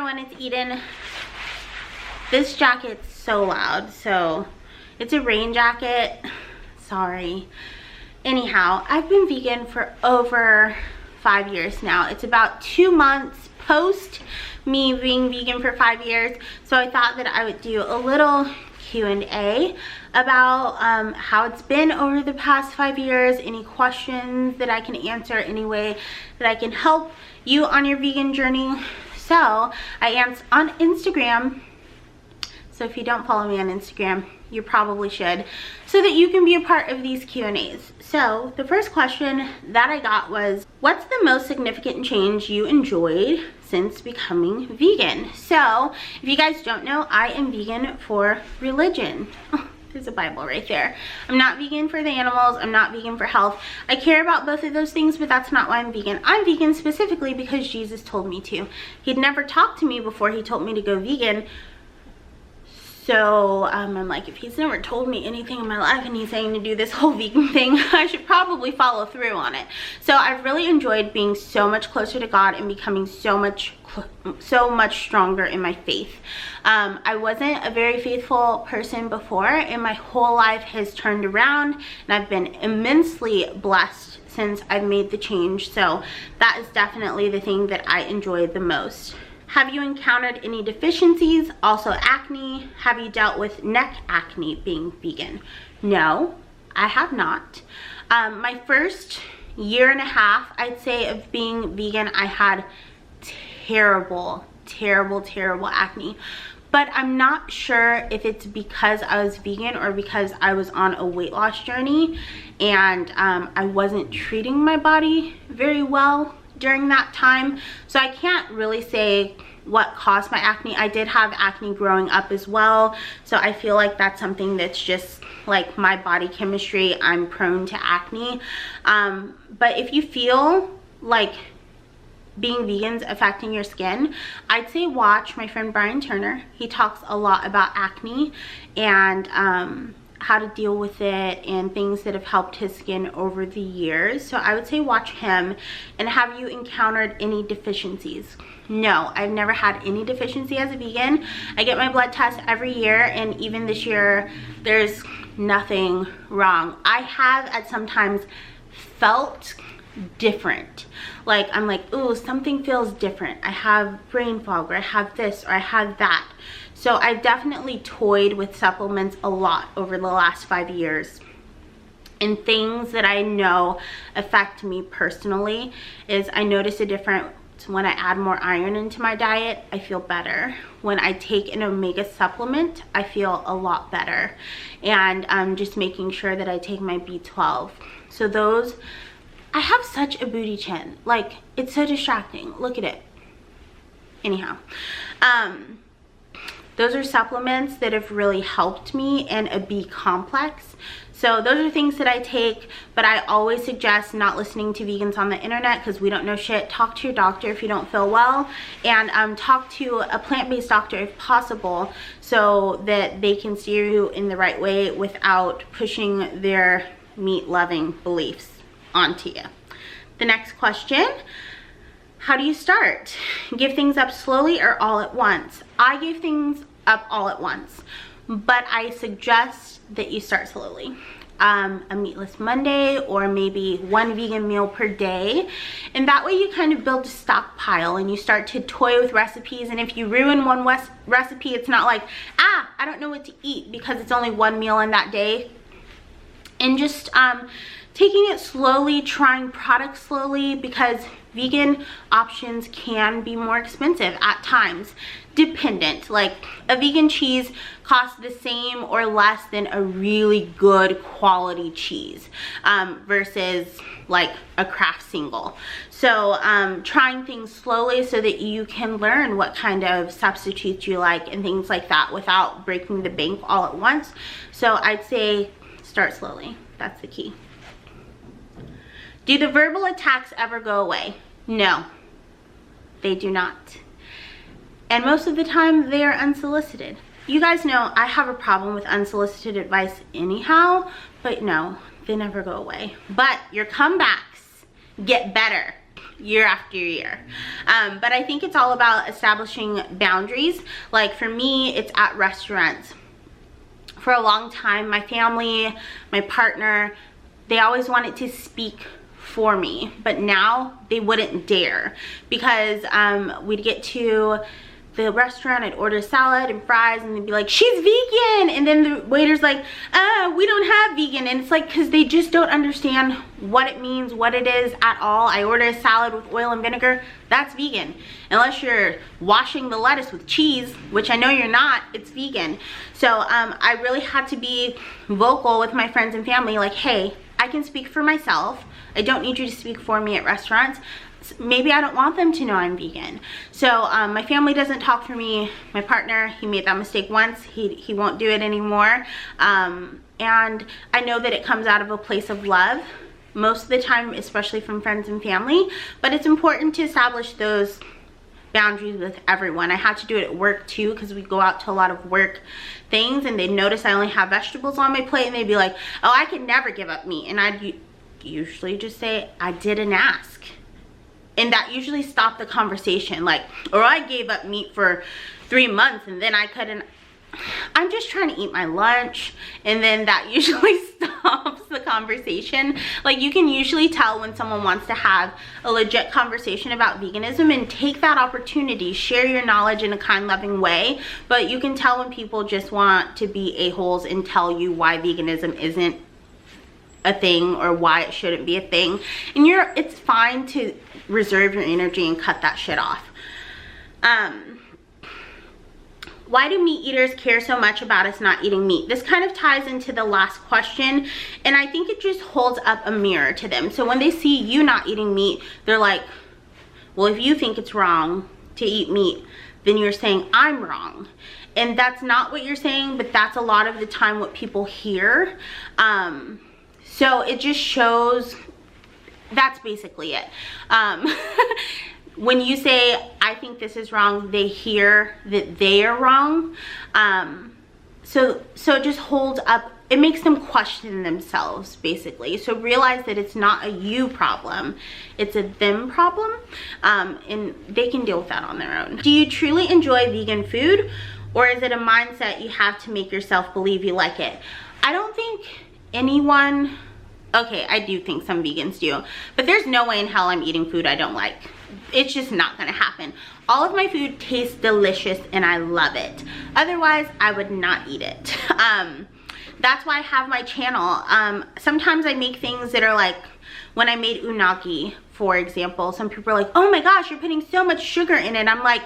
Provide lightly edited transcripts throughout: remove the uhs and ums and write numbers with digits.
when it's eaten. This jacket's so loud, so it's a rain jacket. Sorry. Anyhow, I've been vegan for over 5 years now. It's about 2 months post me being vegan for 5 years, so I thought that I would do a little Q&A about how it's been over the past 5 years, any questions that I can answer, any way that I can help you on your vegan journey. So I am on Instagram, so if you don't follow me on Instagram, you probably should, so that you can be a part of these Q&As. So the first question that I got was, what's the most significant change you enjoyed since becoming vegan? So if you guys don't know, I am vegan for religion. Oh, there's a Bible right there. I'm not vegan for the animals. I'm not vegan for health. I care about both of those things, but that's not why I'm vegan. I'm vegan specifically because Jesus told me to. He'd never talked to me before he told me to go vegan. So I'm like, if he's never told me anything in my life and he's saying to do this whole vegan thing, I should probably follow through on it. So I've really enjoyed being so much closer to God and becoming so much stronger in my faith. I wasn't a very faithful person before, and my whole life has turned around, and I've been immensely blessed since I've made the change. So that is definitely the thing that I enjoy the most. Have you encountered any deficiencies? Also acne. Have you dealt with neck acne being vegan? No, I have not. My first year and a half, I'd say, of being vegan, I had terrible acne. But I'm not sure if it's because I was vegan or because I was on a weight loss journey and I wasn't treating my body very well during that time. So I can't really say what caused my acne. I did have acne growing up as well, so I feel like that's something that's just like my body chemistry. I'm prone to acne. But if you feel like being vegan's affecting your skin, I'd say watch my friend Brian Turner. He talks a lot about acne and how to deal with it and things that have helped his skin over the years. So I would say watch him. And have you encountered any deficiencies? No, I've never had any deficiency as a vegan. I get my blood test every year, and even this year there's nothing wrong. I have at sometimes felt different, like I'm like, ooh, something feels different. I have brain fog, or I have this, or I have that. So I've definitely toyed with supplements a lot over the last 5 years. And things that I know affect me personally is I notice a difference when I add more iron into my diet. I feel better. When I take an omega supplement, I feel a lot better. And I'm just making sure that I take my B12. So those, I have such a booty chin. Like, it's so distracting. Look at it. Anyhow, those are supplements that have really helped me, and a B complex. So those are things that I take, but I always suggest not listening to vegans on the internet because we don't know shit. Talk to your doctor if you don't feel well, and talk to a plant-based doctor if possible, so that they can steer you in the right way without pushing their meat-loving beliefs onto you. The next question, how do you start? Give things up slowly or all at once? I give things up all at once, but I suggest that you start slowly. A meatless Monday, or maybe one vegan meal per day, and that way you kind of build a stockpile and you start to toy with recipes. And if you ruin one recipe, it's not like, I don't know what to eat, because it's only one meal in that day. And just taking it slowly, trying products slowly, because vegan options can be more expensive at times, dependent. Like, a vegan cheese costs the same or less than a really good quality cheese versus like a Kraft single. So trying things slowly so that you can learn what kind of substitutes you like and things like that without breaking the bank all at once. So I'd say start slowly. That's the key. Do the verbal attacks ever go away? No, they do not. And most of the time they are unsolicited. You guys know I have a problem with unsolicited advice anyhow, but no, they never go away. But your comebacks get better year after year. But I think it's all about establishing boundaries. Like for me, it's at restaurants. For a long time, my family, my partner, they always wanted to speak for me, but now they wouldn't dare, because we'd get to the restaurant, I'd order salad and fries, and they'd be like, she's vegan, and then the waiter's like, we don't have vegan. And it's like, because they just don't understand what it means, what it is at all. I order a salad with oil and vinegar, that's vegan. Unless you're washing the lettuce with cheese, which I know you're not, it's vegan. So I really had to be vocal with my friends and family, like, hey, I can speak for myself. I don't need you to speak for me at restaurants. Maybe I don't want them to know I'm vegan. So my family doesn't talk for me. My partner, he made that mistake once. He won't do it anymore. And I know that it comes out of a place of love most of the time, especially from friends and family. But it's important to establish those boundaries with everyone. I had to do it at work too, because we go out to a lot of work things, and they notice I only have vegetables on my plate, and they'd be like, oh, I could never give up meat. And I'd usually just say, I didn't ask. And that usually stopped the conversation. Like, or I gave up meat for 3 months and then I couldn't. I'm just trying to eat my lunch, and then that usually stops the conversation. Like, you can usually tell when someone wants to have a legit conversation about veganism, and take that opportunity, share your knowledge in a kind, loving way. But you can tell when people just want to be a-holes and tell you why veganism isn't a thing or why it shouldn't be a thing. And it's fine to reserve your energy and cut that shit off. Why do meat eaters care so much about us not eating meat? This kind of ties into the last question, and I think it just holds up a mirror to them. So when they see you not eating meat, they're like, well, if you think it's wrong to eat meat, then you're saying I'm wrong. And that's not what you're saying, but that's a lot of the time what people hear. So it just shows, that's basically it. When you say, I think this is wrong, they hear that they are wrong. So it just holds up, it makes them question themselves, basically. So realize that it's not a you problem, it's a them problem, and they can deal with that on their own. Do you truly enjoy vegan food, or is it a mindset you have to make yourself believe you like it? I don't think anyone, okay, I do think some vegans do, but there's no way in hell I'm eating food I don't like. It's just not gonna happen. All of my food tastes delicious and I love it. Otherwise, I would not eat it. That's why I have my channel. Sometimes I make things that are like, when I made unagi, for example, some people are like, oh my gosh, you're putting so much sugar in it. I'm like,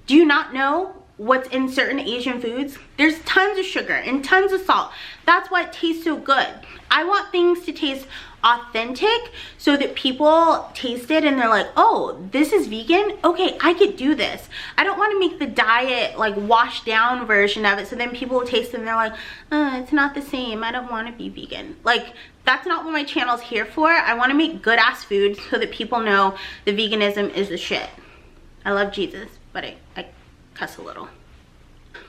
do you not know what's in certain Asian foods? There's tons of sugar and tons of salt. That's why it tastes so good. I want things to taste authentic so that people taste it and they're like, oh, this is vegan? Okay, I could do this. I don't want to make the diet like washed down version of it, so then people will taste it and they're like, it's not the same, I don't want to be vegan. Like, that's not what my channel's here for. I want to make good ass food so that people know the veganism is the shit. I love Jesus, but I cuss a little.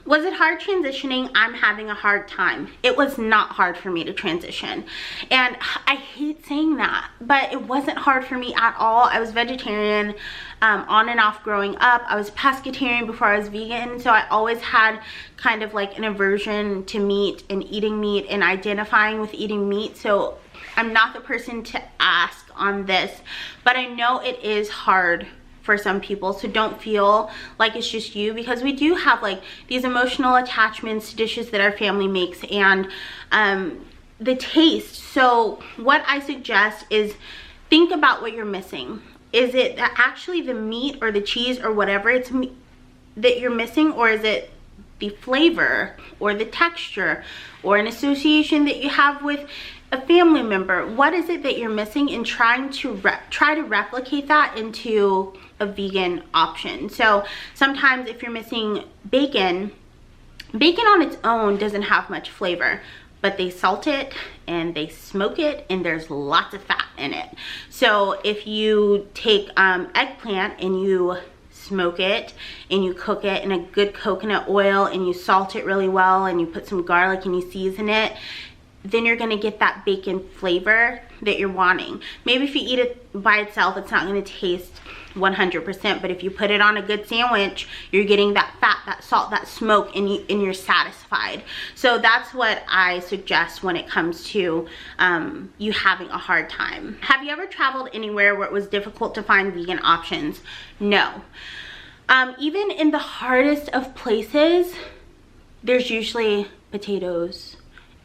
Was it hard transitioning? I'm having a hard time. It was not hard for me to transition. And I hate saying that, but it wasn't hard for me at all. I was vegetarian on and off growing up. I was pescatarian before I was vegan. So I always had kind of like an aversion to meat and eating meat and identifying with eating meat. So I'm not the person to ask on this, but I know it is hard for some people, so don't feel like it's just you, because we do have like these emotional attachments to dishes that our family makes, and the taste. So what I suggest is think about what you're missing. Is it actually the meat or the cheese or whatever it's that you're missing, or is it the flavor or the texture or an association that you have with a family member? What is it that you're missing, and try to replicate that into a vegan option. So sometimes if you're missing bacon on its own doesn't have much flavor, but they salt it and they smoke it and there's lots of fat in it. So if you take eggplant and you smoke it and you cook it in a good coconut oil and you salt it really well and you put some garlic and you season it, then you're gonna get that bacon flavor that you're wanting. Maybe if you eat it by itself, it's not gonna taste 100%, but if you put it on a good sandwich, you're getting that fat, that salt, that smoke, and you're satisfied. So that's what I suggest when it comes to you having a hard time. Have you ever traveled anywhere where it was difficult to find vegan options? No. Even in the hardest of places, there's usually potatoes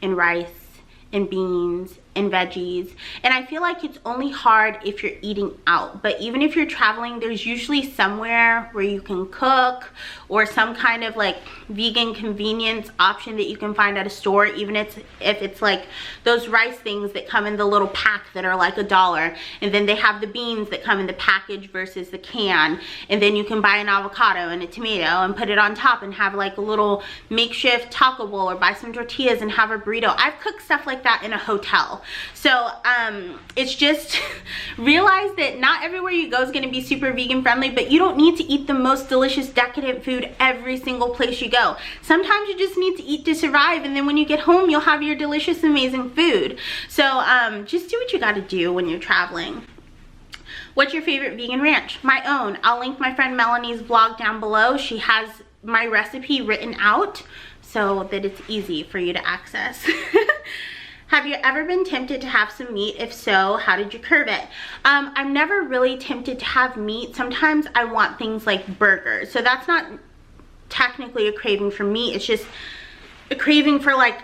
and rice and beans and veggies, and I feel like it's only hard if you're eating out. But even if you're traveling, there's usually somewhere where you can cook, or some kind of like vegan convenience option that you can find at a store, even if it's like those rice things that come in the little pack that are like $1, and then they have the beans that come in the package versus the can, and then you can buy an avocado and a tomato and put it on top and have like a little makeshift taco bowl, or buy some tortillas and have a burrito. I've cooked stuff like that in a hotel. So it's just realize that not everywhere you go is going to be super vegan friendly, but you don't need to eat the most delicious decadent food every single place you go. Sometimes you just need to eat to survive, and then when you get home you'll have your delicious amazing food. So just do what you got to do when you're traveling. What's your favorite vegan ranch? My own. I'll link my friend Melanie's blog down below. She has my recipe written out so that it's easy for you to access. Have you ever been tempted to have some meat? If so, how did you curb it? I'm never really tempted to have meat. Sometimes I want things like burgers. So that's not technically a craving for meat. It's just a craving for like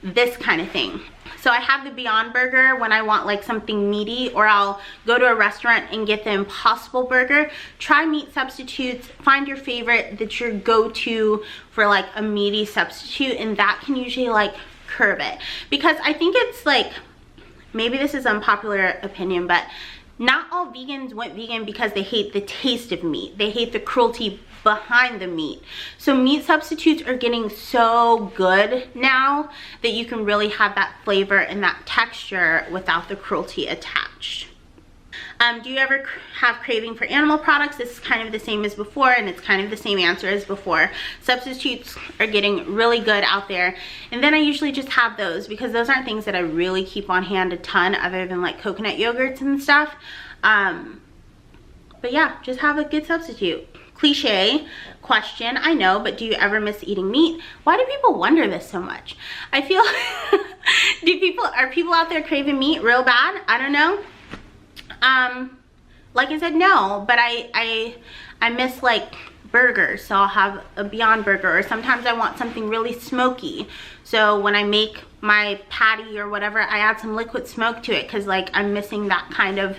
this kind of thing. So I have the Beyond Burger when I want like something meaty, or I'll go to a restaurant and get the Impossible Burger. Try meat substitutes. Find your favorite that's your go-to for like a meaty substitute, and that can usually like curb it. Because I think it's like, maybe this is unpopular opinion, but not all vegans went vegan because they hate the taste of meat. They hate the cruelty behind the meat. So meat substitutes are getting so good now that you can really have that flavor and that texture without the cruelty attached. Do you ever have craving for animal products? This is kind of the same as before, and it's kind of the same answer as before. Substitutes are getting really good out there, and then I usually just have those because those aren't things that I really keep on hand a ton, other than like coconut yogurts and stuff. But yeah, just have a good substitute. Cliche question, I know, but do you ever miss eating meat? Why do people wonder this so much? I feel are people out there craving meat real bad? I don't know. Like I said, no, but I miss like burgers, so I'll have a Beyond Burger, or sometimes I want something really smoky, so when I make my patty or whatever, I add some liquid smoke to it, because like I'm missing that kind of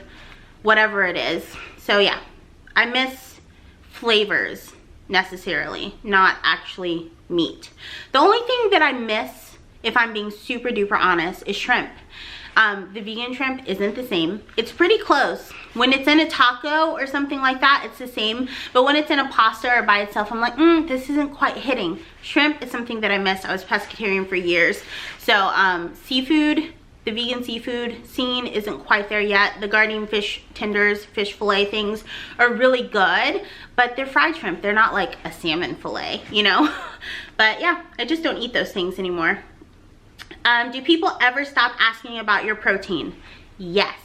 whatever it is. So yeah, I miss flavors necessarily, not actually meat. The only thing that I miss, if I'm being super duper honest, is shrimp. The vegan shrimp isn't the same. It's pretty close. When it's in a taco or something like that, it's the same. But when it's in a pasta or by itself, I'm like, this isn't quite hitting. Shrimp is something that I miss. I was pescatarian for years. So seafood, the vegan seafood scene isn't quite there yet. The garden fish tenders, fish fillet things are really good, but they're fried shrimp. They're not like a salmon fillet, you know? But yeah, I just don't eat those things anymore. Do people ever stop asking about your protein? Yes.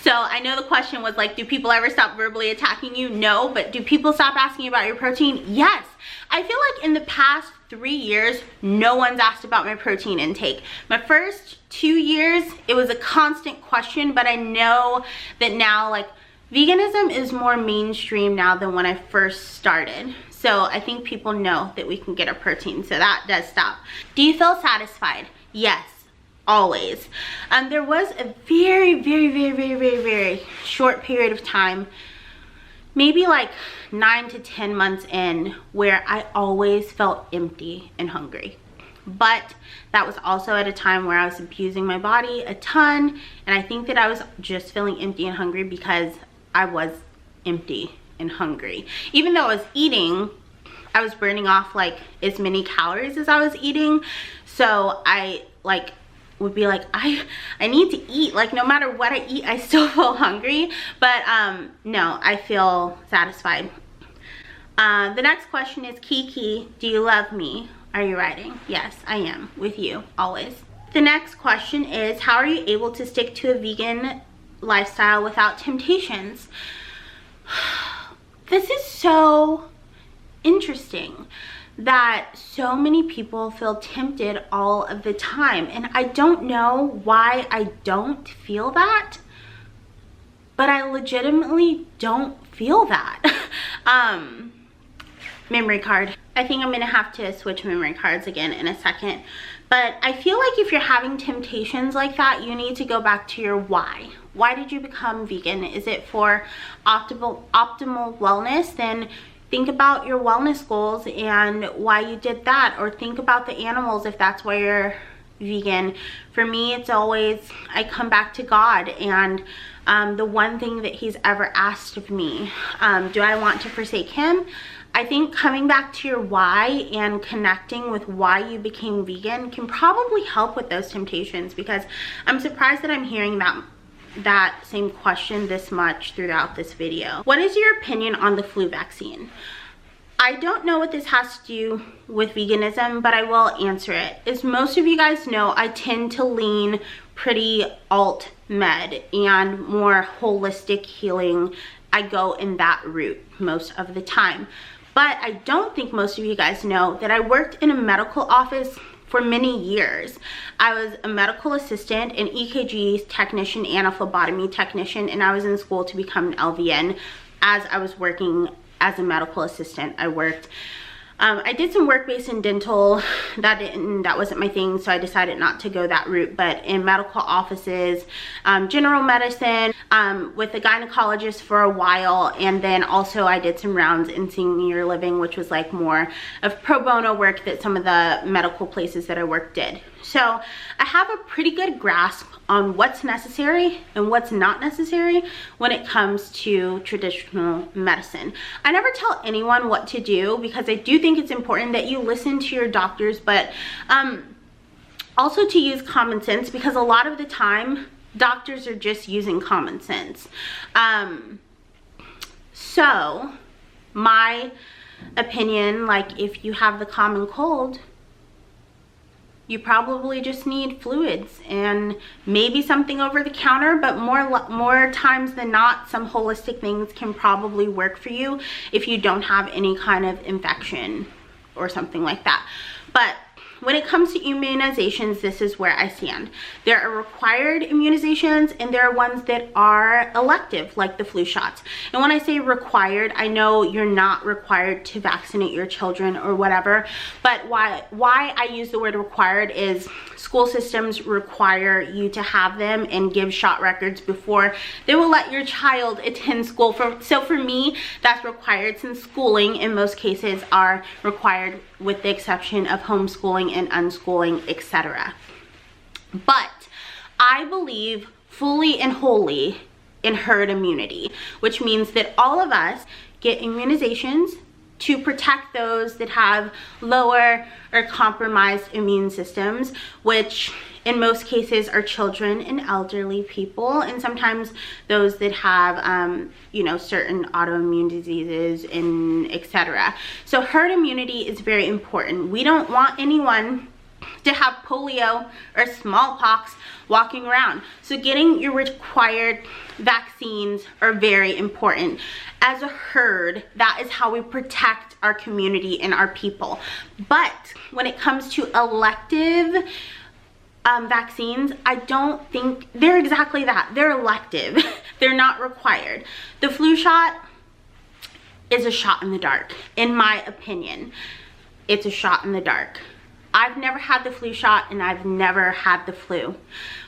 So I know the question was like, do people ever stop verbally attacking you? No, but do people stop asking about your protein? Yes. I feel like in the past 3 years, no one's asked about my protein intake. My first 2 years, it was a constant question, but I know that now like veganism is more mainstream now than when I first started. So I think people know that we can get our protein, so that does stop. Do you feel satisfied? Yes, always. There was a very short period of time, maybe like 9 to 10 months in, where I always felt empty and hungry. But that was also at a time where I was abusing my body a ton, and I think that I was just feeling empty and hungry because I was empty and hungry. Even though I was eating, I was burning off like as many calories as I was eating. So I like would be like, I need to eat. Like no matter what I eat, I still feel hungry. But no, I feel satisfied. The next question is, Kiki, do you love me? Are you riding? Yes, I am with you always. The next question is, how are you able to stick to a vegan lifestyle without temptations? This is so interesting that so many people feel tempted all of the time, and I don't know why I don't feel that, but I legitimately don't feel that. Memory card. I think I'm gonna have to switch memory cards again in a second, but I feel like if you're having temptations like that, you need to go back to your why. Why did you become vegan? Is it for optimal wellness? Then think about your wellness goals and why you did that, or think about the animals if that's why you're vegan. For me, it's always, I come back to God and the one thing that he's ever asked of me. Do I want to forsake him? I think coming back to your why and connecting with why you became vegan can probably help with those temptations, because I'm surprised that I'm hearing that same question this much throughout this video. What is your opinion on the flu vaccine? I don't know what this has to do with veganism, but I will answer it. As most of you guys know, I tend to lean pretty alt med and more holistic healing. I go in that route most of the time. But I don't think most of you guys know that I worked in a medical office for many years. I was a medical assistant, an EKG technician, and a phlebotomy technician, and I was in school to become an LVN. As I was working as a medical assistant, I worked. I did some work-based in dental. That wasn't my thing, so I decided not to go that route. But in medical offices, general medicine, with a gynecologist for a while, and then also I did some rounds in senior living, which was like more of pro bono work that some of the medical places that I worked did. So I have a pretty good grasp on what's necessary and what's not necessary when it comes to traditional medicine. I never tell anyone what to do, because I do think it's important that you listen to your doctors, but also to use common sense, because a lot of the time doctors are just using common sense. So my opinion, like if you have the common cold, you probably just need fluids and maybe something over the counter, but more times than not, some holistic things can probably work for you if you don't have any kind of infection or something like that. But when it comes to immunizations, this is where I stand. There are required immunizations and there are ones that are elective, like the flu shots. And when I say required, I know you're not required to vaccinate your children or whatever, but why I use the word required is school systems require you to have them and give shot records before they will let your child attend school. So for me, that's required, since schooling in most cases are required with the exception of homeschooling and unschooling, etc. But I believe fully and wholly in herd immunity, which means that all of us get immunizations to protect those that have lower or compromised immune systems, which in most cases are children and elderly people, and sometimes those that have you know, certain autoimmune diseases and etc. So herd immunity is very important. We don't want anyone to have polio or smallpox walking around. So getting your required vaccines are very important. As a herd, that is how we protect our community and our people. But when it comes to elective vaccines, I don't think they're exactly that. They're elective. They're not required. The flu shot is a shot in the dark, in my opinion. It's a shot in the dark. I've never had the flu shot and I've never had the flu.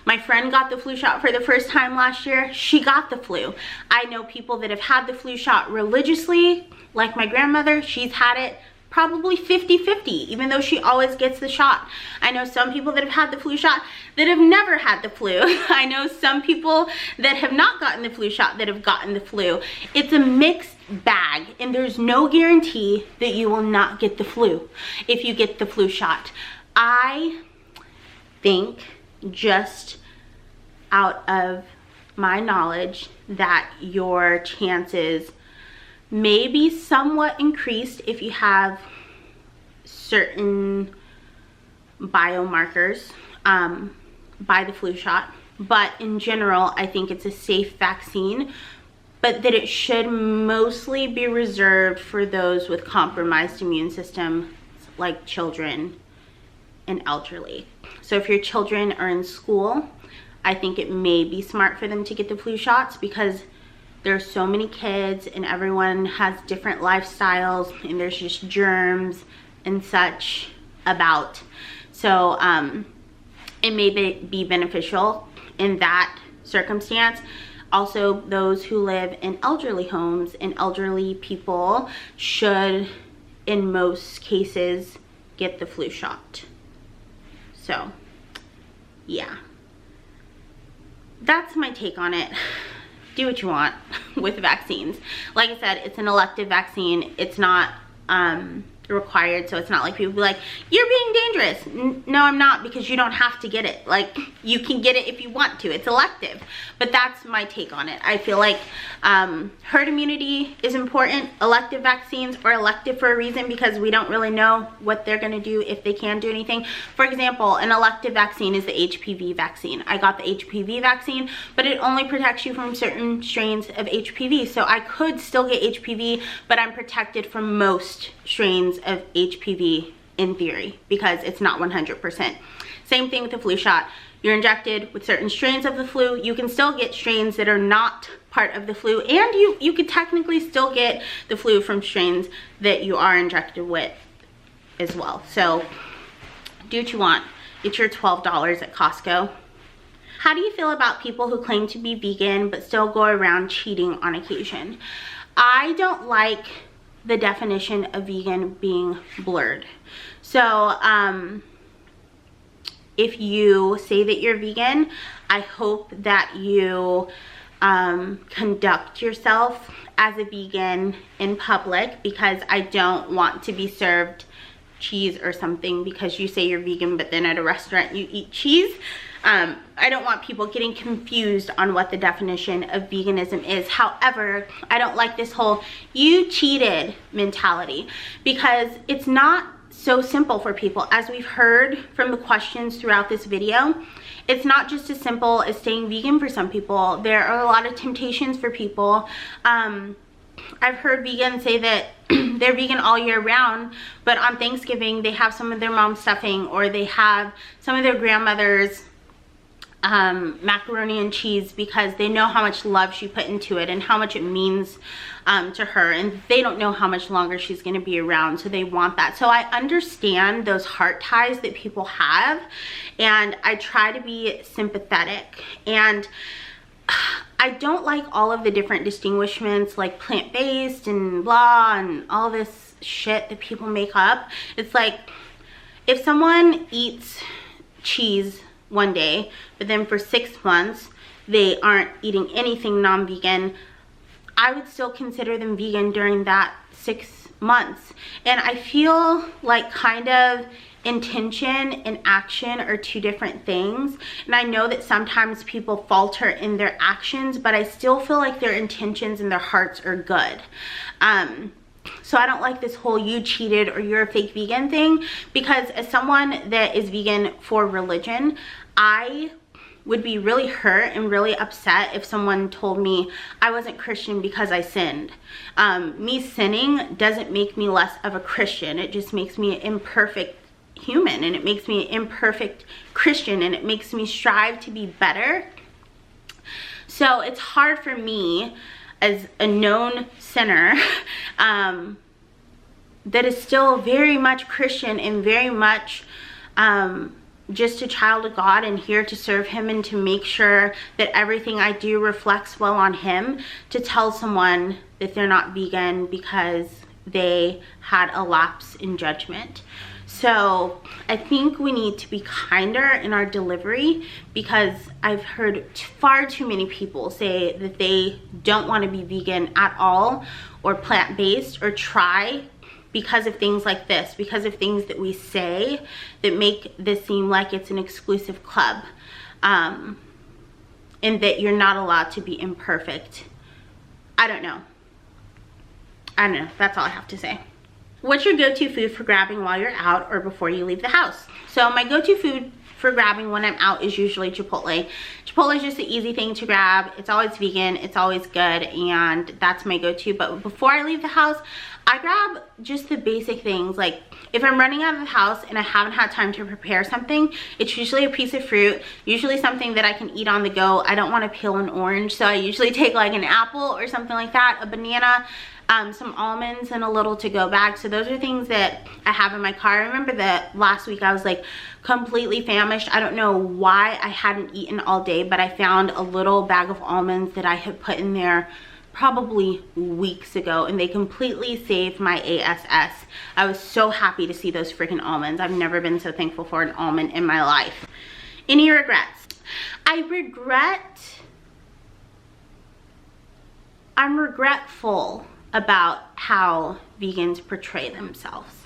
My friend got the flu shot for the first time last year. She got the flu. I know people that have had the flu shot religiously, like my grandmother. She's had it probably 50-50, even though she always gets the shot. I know some people that have had the flu shot that have never had the flu. I know some people that have not gotten the flu shot that have gotten the flu. It's a mixed bag, and there's no guarantee that you will not get the flu if you get the flu shot. I think, just out of my knowledge, that your chances may be somewhat increased if you have certain biomarkers by the flu shot. But in general, I think it's a safe vaccine, but that it should mostly be reserved for those with compromised immune systems, like children and elderly. So if your children are in school, I think it may be smart for them to get the flu shots, because there's so many kids and everyone has different lifestyles and there's just germs and such about. So it may be beneficial in that circumstance. Also, those who live in elderly homes and elderly people should, in most cases, get the flu shot. So, yeah. That's my take on it. Do what you want with vaccines. Like I said, it's an elective vaccine. It's not required, so it's not like people be like, you're being dangerous. No, I'm not, because you don't have to get it. Like, you can get it if you want to. It's elective. But that's my take on it. I feel like herd immunity is important. Elective vaccines are elective for a reason, because we don't really know what they're going to do, if they can do anything. For example, an elective vaccine is the HPV vaccine. I got the HPV vaccine, but it only protects you from certain strains of HPV. So I could still get HPV, but I'm protected from most strains of HPV in theory, because it's not 100%. Same thing with the flu shot. You're injected with certain strains of the flu. You can still get strains that are not part of the flu, and you could technically still get the flu from strains that you are injected with as well. So do what you want. Get your $12 at Costco. How do you feel about people who claim to be vegan but still go around cheating on occasion? I don't like the definition of vegan being blurred. So if you say that you're vegan, I hope that you conduct yourself as a vegan in public, because I don't want to be served cheese or something because you say you're vegan, but then at a restaurant you eat cheese. I don't want people getting confused on what the definition of veganism is. However, I don't like this whole "you cheated" mentality, because it's not so simple for people. As we've heard from the questions throughout this video, it's not just as simple as staying vegan for some people. There are a lot of temptations for people. I've heard vegans say that they're vegan all year round, but on Thanksgiving they have some of their mom's stuffing, or they have some of their grandmother's macaroni and cheese, because they know how much love she put into it and how much it means to her, and they don't know how much longer she's going to be around, so they want that. So I understand those heart ties that people have, and I try to be sympathetic. And I don't like all of the different distinguishments, like plant-based and blah and all this shit that people make up. It's like, if someone eats cheese one day, but then for 6 months they aren't eating anything non-vegan, I would still consider them vegan during that 6 months. And I feel like kind of intention and action are two different things, and I know that sometimes people falter in their actions, but I still feel like their intentions and their hearts are good. So I don't like this whole "you cheated" or "you're a fake vegan" thing, because as someone that is vegan for religion, I would be really hurt and really upset if someone told me I wasn't Christian because I sinned. Me sinning doesn't make me less of a Christian. It just makes me an imperfect human, and it makes me an imperfect Christian, and it makes me strive to be better. So it's hard for me, as a known sinner, that is still very much Christian and very much just a child of God and here to serve him and to make sure that everything I do reflects well on him, to tell someone that they're not vegan because they had a lapse in judgment. So I think we need to be kinder in our delivery, because I've heard far too many people say that they don't want to be vegan at all, or plant-based, or try, because of things like this, because of things that we say that make this seem like it's an exclusive club, and that you're not allowed to be imperfect. I don't know. That's all I have to say. What's your go-to food for grabbing while you're out or before you leave the house? So my go-to food for grabbing when I'm out is usually Chipotle. Chipotle is just an easy thing to grab. It's always vegan, it's always good, and that's my go-to. But before I leave the house, I grab just the basic things. Like if I'm running out of the house and I haven't had time to prepare something, it's usually a piece of fruit, usually something that I can eat on the go. I don't want to peel an orange, so I usually take like an apple or something like that, a banana, some almonds, and a little to-go bag. So those are things that I have in my car. I remember that last week I was like completely famished. I don't know why I hadn't eaten all day, but I found a little bag of almonds that I had put in there probably weeks ago, and they completely saved my ass. I was so happy to see those freaking almonds. I've never been so thankful for an almond in my life. Any regrets? I'm regretful about how vegans portray themselves.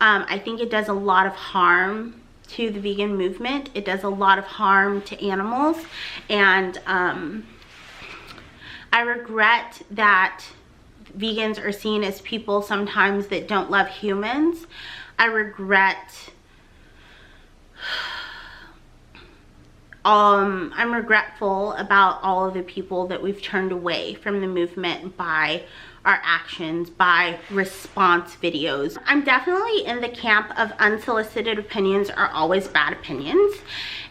I think it does a lot of harm to the vegan movement. It does a lot of harm to animals, and I regret that vegans are seen as people sometimes that don't love humans. I'm regretful about all of the people that we've turned away from the movement by our actions, by response videos. I'm definitely in the camp of unsolicited opinions are always bad opinions,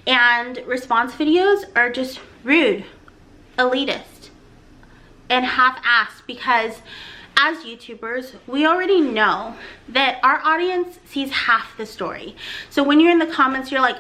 and response videos are just rude, elitist, and half-assed, because as YouTubers, we already know that our audience sees half the story. So when you're in the comments, you're like,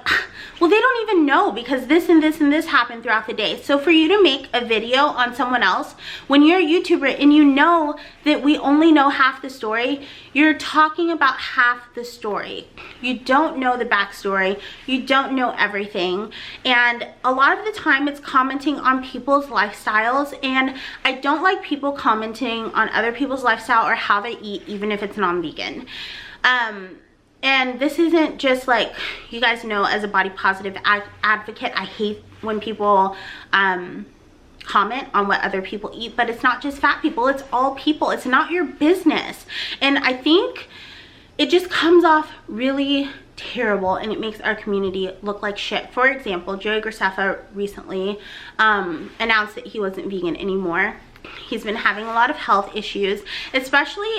well, they don't even know because this and this and this happened throughout the day. So for you to make a video on someone else, when you're a YouTuber and you know that we only know half the story, you're talking about half the story. You don't know the backstory. You don't know everything. And a lot of the time it's commenting on people's lifestyles, and I don't like people commenting on other people's lifestyle or how they eat, even if it's non-vegan. And this isn't just like, you guys know, as a body positive advocate, I hate when people comment on what other people eat, but it's not just fat people, it's all people. It's not your business. And I think it just comes off really terrible, and it makes our community look like shit. For example, Joey Graceffa recently announced that he wasn't vegan anymore. He's been having a lot of health issues, especially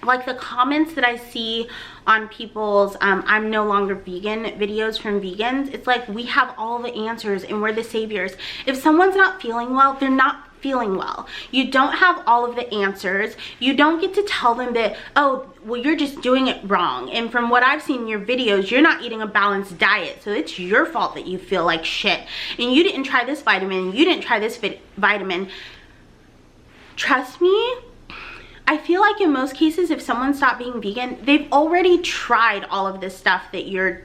like the comments that I see on people's I'm no longer vegan videos from vegans. It's like we have all the answers and we're the saviors. If someone's not feeling well, they're not feeling well. You don't have all of the answers. You don't get to tell them that, oh, well, you're just doing it wrong. And from what I've seen in your videos, you're not eating a balanced diet. So it's your fault that you feel like shit. And you didn't try this vitamin. You didn't try this vitamin. Trust me, I feel like in most cases, if someone stopped being vegan, they've already tried all of this stuff that you're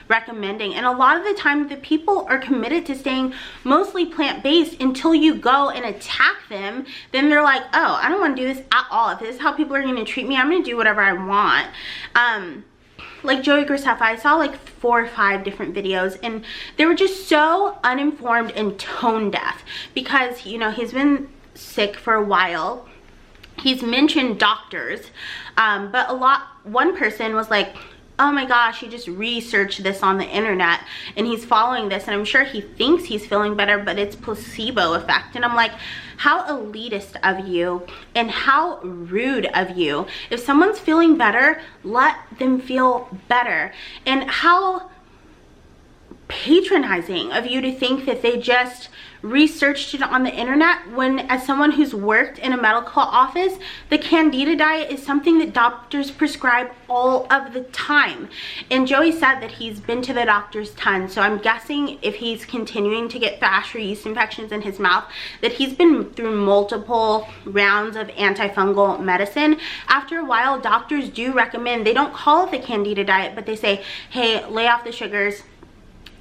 recommending. And a lot of the time, the people are committed to staying mostly plant-based until you go and attack them. Then they're like, oh, I don't want to do this at all. If this is how people are going to treat me, I'm going to do whatever I want. Like Joey Graceffa, I saw like 4 or 5 different videos, and they were just so uninformed and tone deaf because, you know, he's been sick for a while. He's mentioned doctors, but one person was like, oh my gosh, he just researched this on the internet and he's following this, and I'm sure he thinks he's feeling better, but it's placebo effect. And I'm like, how elitist of you and how rude of you. If someone's feeling better, let them feel better. And how patronizing of you to think that they just researched it on the internet, when as someone who's worked in a medical office, the Candida diet is something that doctors prescribe all of the time. And Joey said that he's been to the doctor's ton, so I'm guessing if he's continuing to get thrush or yeast infections in his mouth, that he's been through multiple rounds of antifungal medicine. After a while, doctors do recommend, they don't call it the Candida diet, but they say, hey, lay off the sugars,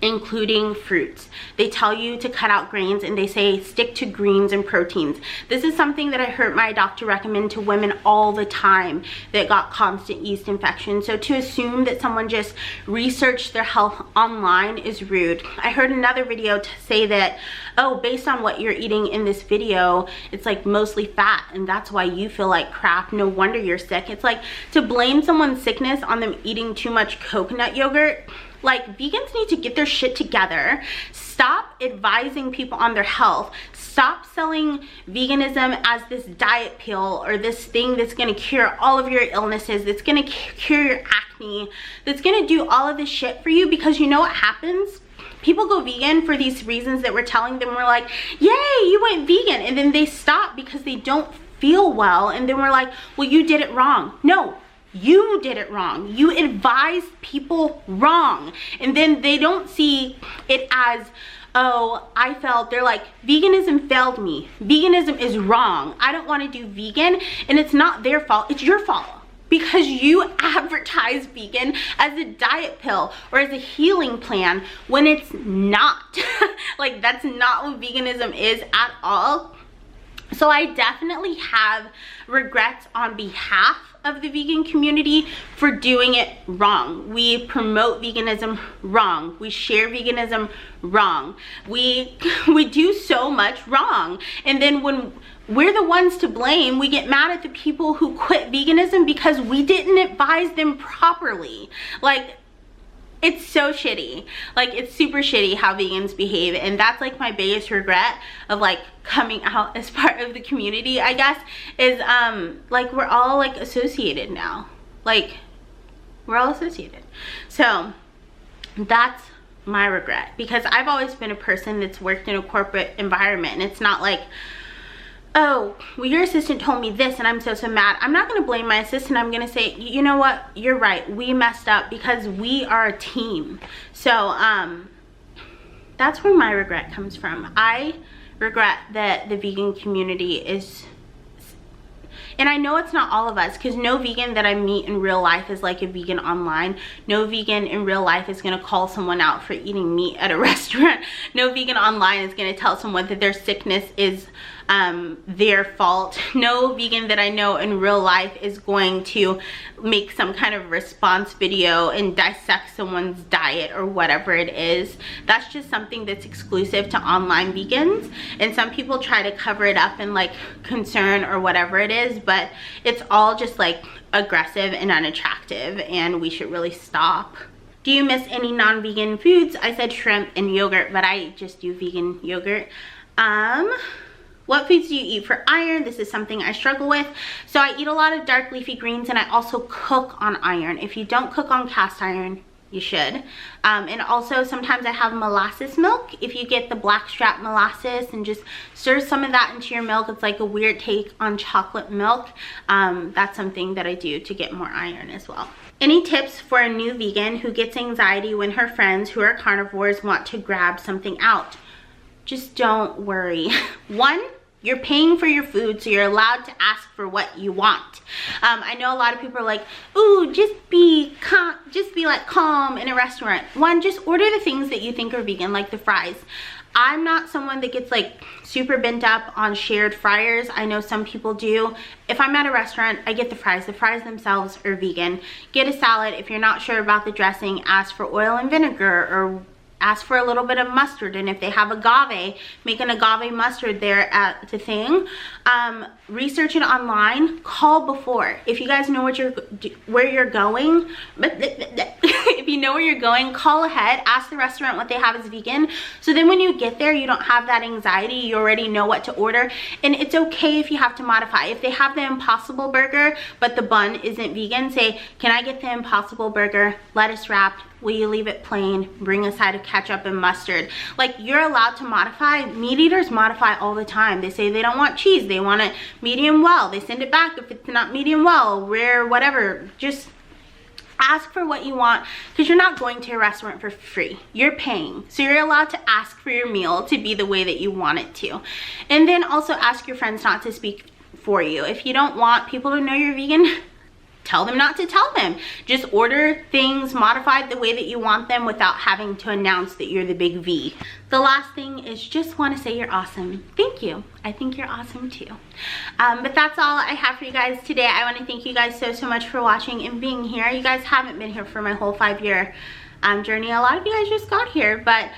including fruits. They tell you to cut out grains, and they say stick to greens and proteins. This is something that I heard my doctor recommend to women all the time that got constant yeast infections. So to assume that someone just researched their health online is rude. I heard another video to say that, oh, based on what you're eating in this video, it's like mostly fat, and that's why you feel like crap. No wonder you're sick. It's like to blame someone's sickness on them eating too much coconut yogurt. Like, vegans need to get their shit together. Stop advising people on their health. Stop selling veganism as this diet pill or this thing that's gonna cure all of your illnesses, that's gonna cure your acne, that's gonna do all of this shit for you, because you know what happens? People go vegan for these reasons that we're telling them. We're like, yay, you went vegan. And then they stop because they don't feel well. And then we're like, well, you did it wrong. No, you did it wrong. You advised people wrong. And then they don't see it as, oh, I failed. They're like, veganism failed me. Veganism is wrong. I don't want to do vegan. And it's not their fault. It's your fault. Because you advertise vegan as a diet pill or as a healing plan when it's not. Like, that's not what veganism is at all. So I definitely have regrets on behalf of the vegan community for doing it wrong. We promote veganism wrong. We share veganism wrong. We do so much wrong. And then when we're the ones to blame, we get mad at the people who quit veganism because we didn't advise them properly. Like, it's so shitty. Like, it's super shitty how vegans behave. And that's like my biggest regret of like coming out as part of the community, I guess, is like, we're all like associated now. Like, we're all associated. So that's my regret, because I've always been a person that's worked in a corporate environment, and it's not like, oh, well, your assistant told me this and I'm so mad. I'm not gonna blame my assistant. I'm gonna say, you know what, you're right, we messed up, because we are a team. So that's where my regret comes from. I regret that the vegan community is, and I know it's not all of us, because no vegan that I meet in real life is like a vegan online. No vegan in real life is gonna call someone out for eating meat at a restaurant. No vegan online is gonna tell someone that their sickness is their fault. No vegan that I know in real life is going to make some kind of response video and dissect someone's diet or whatever it is. That's just something that's exclusive to online vegans, and some people try to cover it up in like concern or whatever it is, but it's all just like aggressive and unattractive, and we should really stop. Do you miss any non-vegan foods? I said shrimp and yogurt, but I just do vegan yogurt. What foods do you eat for iron? This is something I struggle with. So I eat a lot of dark leafy greens, and I also cook on iron. If you don't cook on cast iron, you should. And also sometimes I have molasses milk. If you get the blackstrap molasses and just stir some of that into your milk, it's like a weird take on chocolate milk. That's something that I do to get more iron as well. Any tips for a new vegan who gets anxiety when her friends who are carnivores want to grab something out? Just don't worry. One, you're paying for your food, so you're allowed to ask for what you want. I know a lot of people are like, ooh, just be like calm in a restaurant. One, just order the things that you think are vegan, like the fries. I'm not someone that gets like super bent up on shared fryers. I know some people do. If I'm at a restaurant, I get the fries. The fries themselves are vegan. Get a salad. If you're not sure about the dressing, ask for oil and vinegar, or ask for a little bit of mustard. And if they have agave, make an agave mustard there at the thing. Research it online. Call before. If you guys know where you're going, if you know where you're going, call ahead. Ask the restaurant what they have is vegan. So then when you get there, you don't have that anxiety. You already know what to order. And it's okay if you have to modify. If they have the Impossible Burger, but the bun isn't vegan, say, can I get the Impossible Burger, lettuce wrapped? Will you leave it plain? Bring a side of ketchup and mustard. Like, you're allowed to modify. Meat eaters modify all the time. They say they don't want cheese. They want it medium well. They send it back if it's not medium well, rare, whatever. Just ask for what you want, because you're not going to a restaurant for free. You're paying. So you're allowed to ask for your meal to be the way that you want it to. And then also ask your friends not to speak for you. If you don't want people to know you're vegan, tell them not to tell them. Just order things modified the way that you want them without having to announce that you're the big V. The last thing is just want to say you're awesome. Thank you. I think you're awesome too. But that's all I have for you guys today. I want to thank you guys so much for watching and being here. You guys haven't been here for my whole 5-year journey. A lot of you guys just got here, but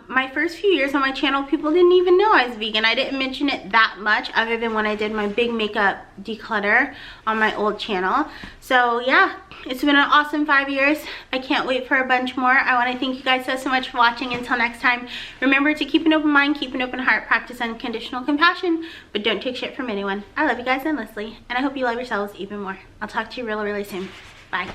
my first few years on my channel, people didn't even know I was vegan. I didn't mention it that much other than when I did my big makeup declutter on my old channel. So yeah, it's been an awesome 5 years. I can't wait for a bunch more. I want to thank you guys so much for watching. Until next time, remember to keep an open mind, keep an open heart, practice unconditional compassion, but don't take shit from anyone. I love you guys endlessly, and I hope you love yourselves even more. I'll talk to you really soon. Bye.